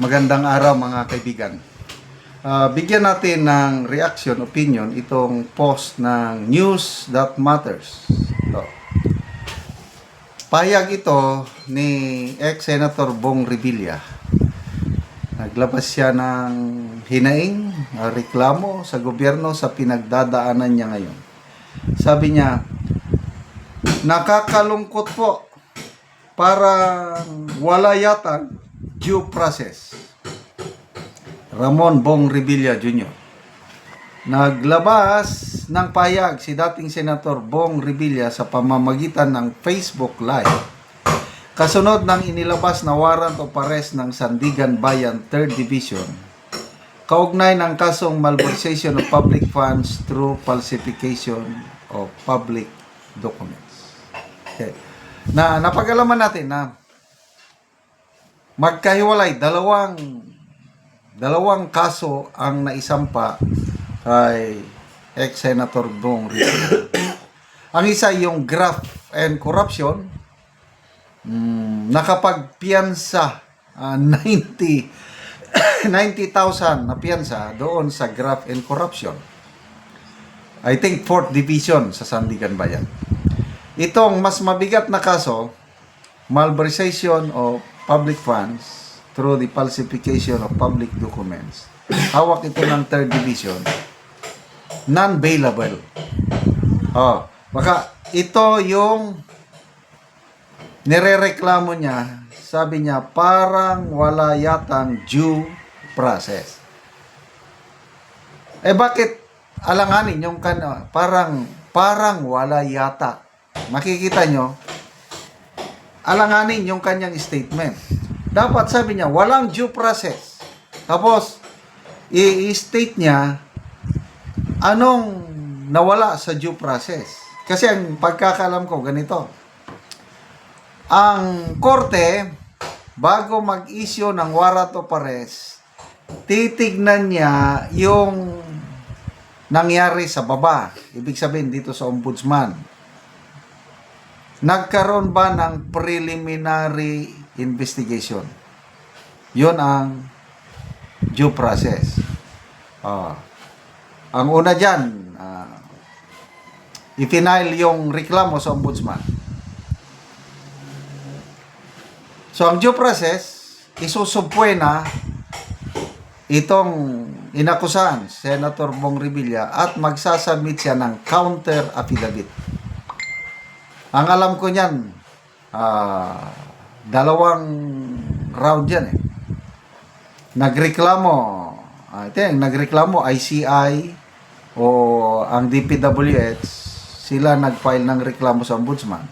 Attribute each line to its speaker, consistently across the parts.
Speaker 1: Magandang araw mga kaibigan. Bigyan natin ng reaction, opinion itong post ng News That Matters. Ito. Pahayag ito ni ex-Senator Bong Revilla. Naglabas siya ng hinaing, reklamo sa gobyerno sa pinagdadaanan niya ngayon. Sabi niya, nakakalungkot po, parang wala yatang due process. Ramon Bong Revilla Jr. Naglabas ng pahayag si dating Senator Bong Revilla sa pamamagitan ng Facebook Live. Kasunod ng inilabas na warrant of arrest ng Sandigan Bayan 3rd Division, kaugnay ng kasong malversation of public funds through falsification of public documents. Okay. Napag-alaman natin na magkahiwalay, dalawang kaso ang naisampa kay ex-Senator Bong Revilla. Ang isa yung graft and corruption, nakapagpiyansa 90,000 na piyansa doon sa graft and corruption. I think 4th Division sa Sandigan Bayan. Itong mas mabigat na kaso, malversation of public funds through the falsification of public documents. Hawak ito ng 3rd Division. Non-bailable. Baka ito yung nirereklamo niya. Sabi niya, parang wala yatang due process. Bakit alanganin yung parang wala yata? Makikita nyo, alanganin yung kanyang statement. Dapat sabi niya, walang due process. Tapos, i-state niya, anong nawala sa due process. Kasi ang pagkakalam ko, ganito. Ang korte, bago mag-issue ng warrant of arrest, titignan niya yung nangyari sa baba. Ibig sabihin dito sa ombudsman. Nagkaroon ba ng preliminary investigation? Yun ang due process. Ang una dyan, i-file yung reklamo sa ombudsman. So, ang due process, isusubpuena itong inakusahan, Senator Bong Revilla, at magsasubmit siya ng counter affidavit. Ang alam ko niyan, dalawang round yan eh. Nagreklamo ICI o ang DPWH, sila nag-file ng reklamo sa ombudsman.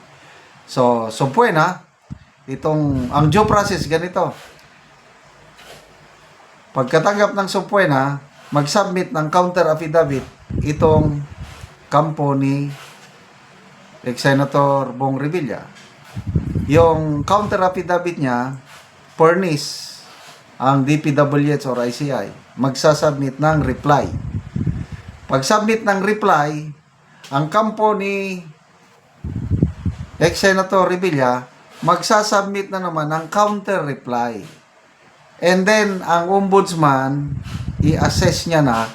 Speaker 1: So puwena, ang due process ganito. Pagkatanggap ng subpoena, mag-submit ng counter affidavit itong kampo ni ex-Senator Bong Revilla. Yung counter affidavit niya, furnish ang DPWH or ICI, magsasubmit ng reply. Pag-submit ng reply, ang kampo ni ex-Senator Revilla, magsasubmit na naman ng counter reply. And then, ang ombudsman, i-assess niya na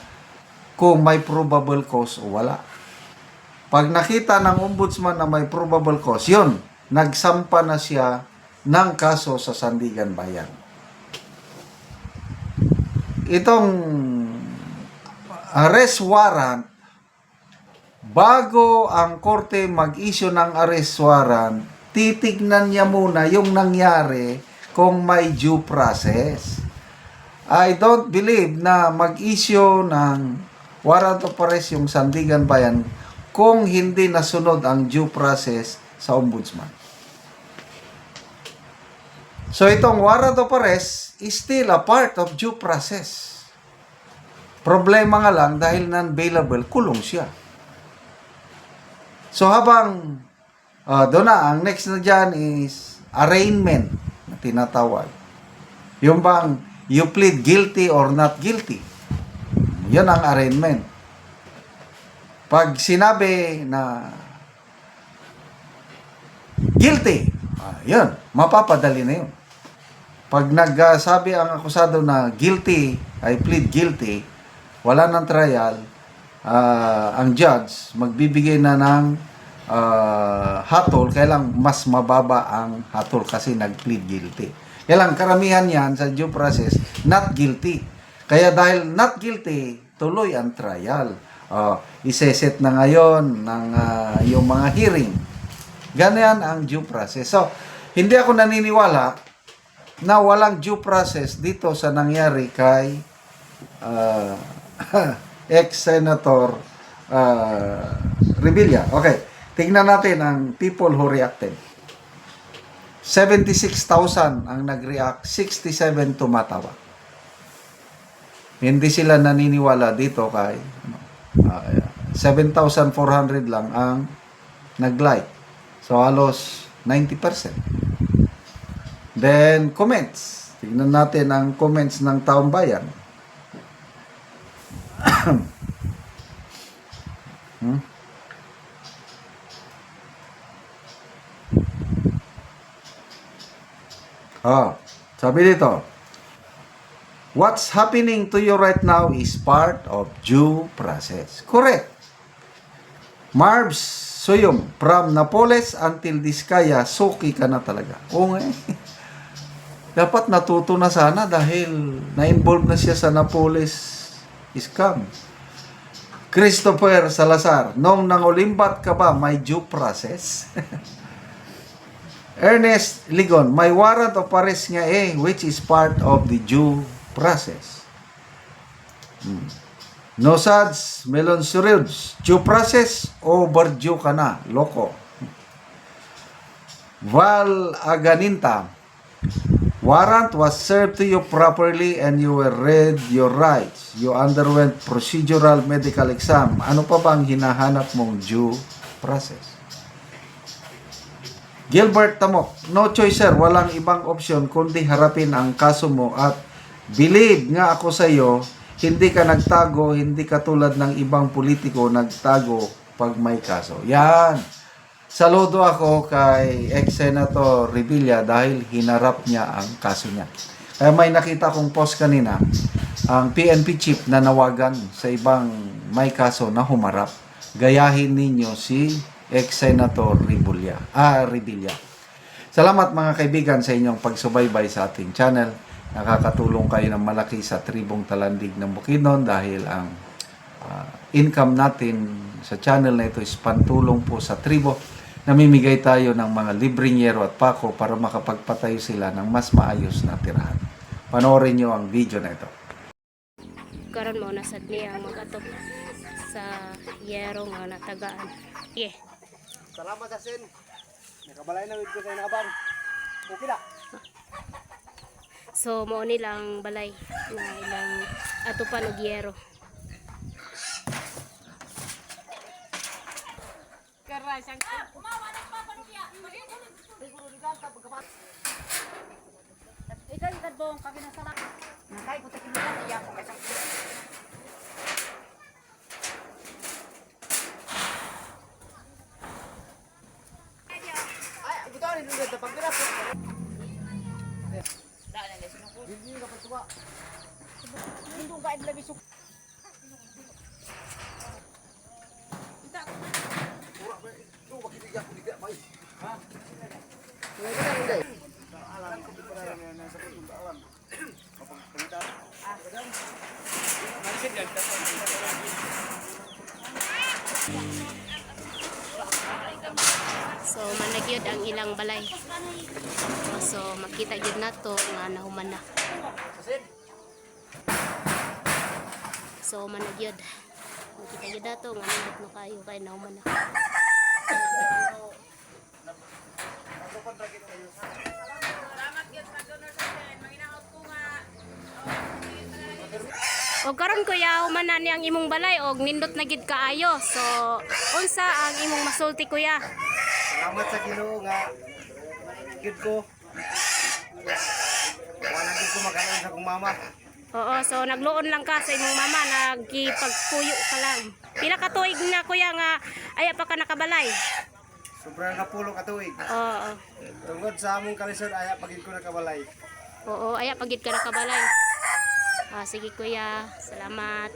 Speaker 1: kung may probable cause o wala. Pag nakita ng ombudsman na may probable cause, yun, nagsampa na siya ng kaso sa Sandigan Bayan. Itong arrest warrant, bago ang korte mag-issue ng arrest warrant, titignan niya muna yung nangyari kung may due process. I don't believe na mag-issue ng warrant of arrest yung Sandigan Bayan kung hindi nasunod ang due process sa ombudsman. So itong warrant of arrest is still a part of due process. Problema nga lang dahil non-bailable, kulong siya. So habang doon na, ang next na dyan is arraignment na tinatawag. Yung bang you plead guilty or not guilty. Yun ang arraignment. Pag sinabi na guilty, yun, mapapadali na yun. pag nagsabi ang akusado na guilty, I plead guilty, wala ng trial, ang judge magbibigay na ng hatol, kailang mas mababa ang hatol kasi nag-plead guilty. Kailang karamihan yan sa due process, not guilty. Kaya dahil not guilty, tuloy ang trial. Iseset na ngayon ng yung mga hearing. Ganyan ang due process. So, hindi ako naniniwala na walang due process dito sa nangyari kay ex-senator Revilla. Okay, tingnan natin ang people who reacted. 76,000 ang nag-react, 67 tumatawa. Hindi sila naniniwala dito kay 7,400 lang ang nag-like. So, halos 90%. Then, comments. Tignan natin ang comments ng taong bayan. Sabi dito, what's happening to you right now is part of due process. Correct. Marbs Suyom, from Napoles until Diskaya, suki ka na talaga. Oo nga eh. Dapat natuto na sana dahil na-involve na siya sa Napoles scam. Christopher Salazar, nung nangulimbat ka ba, may due process? Ernest Ligon, may warrant of arrest nga which is part of the due process. Nosads Melon Surids, due process, overdue ka na, loko. Val Aganinta, warrant was served to you properly and you were read your rights. You underwent procedural medical exam. Ano pa bang hinahanap mong due process? Gilbert Tamok, no choice sir, walang ibang option kundi harapin ang kaso mo at believe nga ako sa iyo, hindi ka nagtago, hindi ka tulad ng ibang politiko nagtago pag may kaso. Yan. Saludo ako kay ex-senator Revilla dahil hinarap niya ang kaso niya. Kaya may nakita kong post kanina, ang PNP chief na nawagan sa ibang may kaso na humarap. Gayahin ninyo si ex-senator Revilla. Salamat mga kaibigan sa inyong pagsubaybay sa ating channel. Nakakatulong kayo ng malaki sa tribong Talandig ng Bukidnon dahil ang income natin sa channel na ito is pantulong po sa tribo. Namimigay tayo ng mga libreng yero at pako para makapagpatayo sila ng mas maayos na tirahan. Panoorin nyo ang video na ito.
Speaker 2: Karon mo nasad niya mag-atop sa yero nga natagaan. Yeah.
Speaker 3: Salamat sa sin. Nakabalay na ko sa inaban. Okay na.
Speaker 2: So mo nilang balay na ilang atupan og yero. Karay sang
Speaker 4: Ikaw yung bong kami na salak. Nakay ko takinulan iya ko may sang.
Speaker 3: Ay, butawan ni dito pagkira.
Speaker 4: Daan na lesin ko.
Speaker 3: Hindi ka pagtuwa.
Speaker 4: Hindi ka idla bisuk.
Speaker 3: Ura ba ito makibigyan ko diga bay. Ha? Alam ko para na sa pagtuntaan. Kapag pangita. Kadang.
Speaker 2: so managyod ang ilang balay. So makita gyud nato nga nahuman na. So managyod. Makita gyud nato nga nindot no kayo kay nahuman na. O karon kuya human na niyang imong balay og nindot na gid kaayo. So unsa ang imong masulti kuya?
Speaker 3: Salamat sa Ginoo nga gid ko. Wala gid ko magayon sa kong mama.
Speaker 2: Oo, so nagluon lang ka sa imong mama, nagkipagpuyo ka lang. Pila ka tuig na kuya nga aya pa ka nakabalay?
Speaker 3: Sobrang kapulo ka tuig.
Speaker 2: Oo.
Speaker 3: Tungod sa among kalisod aya pagid ko nakabalay.
Speaker 2: Oo, aya pagid ka nakabalay. Ah, sige kuya, salamat.